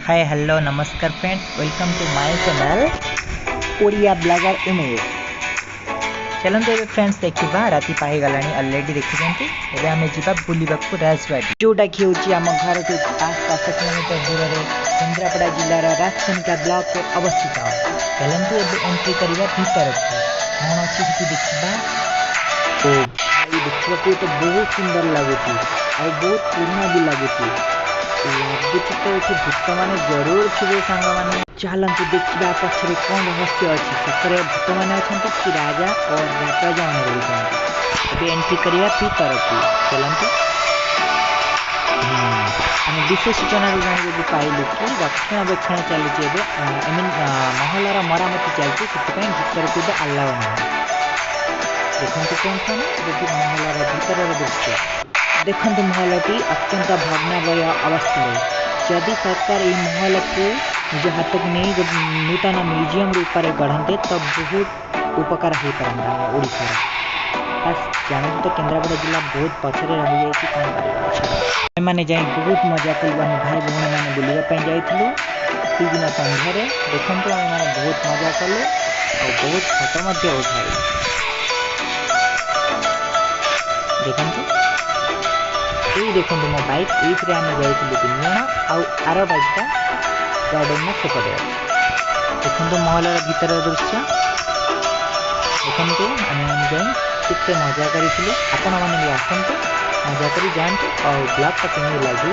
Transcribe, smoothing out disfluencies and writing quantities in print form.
हाय hello नमस्कार friends, welcome to my channel Odia blogger Umesh. चलते ए फ्रेंड्स देखा राति पाई गलानी ऑलरेडी देखुंत। एबे आमे जिबा बुलिबाकू राजवाड़ी जोटा कि होची आम घर टू 5-7 किलोमीटर दूर रे केन्द्रापड़ा जिल्लार राजकनिका ब्लॉक रे अवस्थित। चलते एबे एंट्री करबा भीतर को कौन अछि सेठी देखिबा। ओ भाई देखिबाकू तो बहुत सुंदर लागुची और बहुत पुराना भी लागुची। लगुच तो ये भूत मैंने जरूर थे सांग मैंने। चलतु देखा पछरे कौन रहस्य अच्छी सतरे भूत मैंने अच्छा कि राजा और राजा मैंने रही एंट्री करवा भीतर को। चलतु आम विशेष सूचना जान पाइलु कि रक्षणाबेक्षण चलती महलार मरामती चलती भीतर को आलाव ना। देखते फ्रेंड्स मैंने महलार भीतर दृश्य देखु। महलटी अत्यंत भग्नावय अवस्था। जदि सरकार ये महल को निज हाथ को नहीं नूतन म्यूजियम रूप में गढ़ते तो बहुत उपकार हो पारता ओडिशार। बस जानते तो केन्द्रापड़ा जिला बहुत पछरे रही जाए कौन कर मैंने जाए बहुत मजा कलु। आम भाई भौणी मैंने बुलवाई जाइलु ठीक सन्धार। देखु आम मैंने बहुत मजा कलु और बहुत फोटो उठाई। देखु ये देखो मो बाइक ये आम जाइलु 3 जण आर बाइकटा गार्डन सेपटे। देखो महलार भीतर दृश्य देखो आम जाए केते मजा करूँ। आपण मैंने भी आसतु मजा कर जातु और ब्लॉग केमी लगे।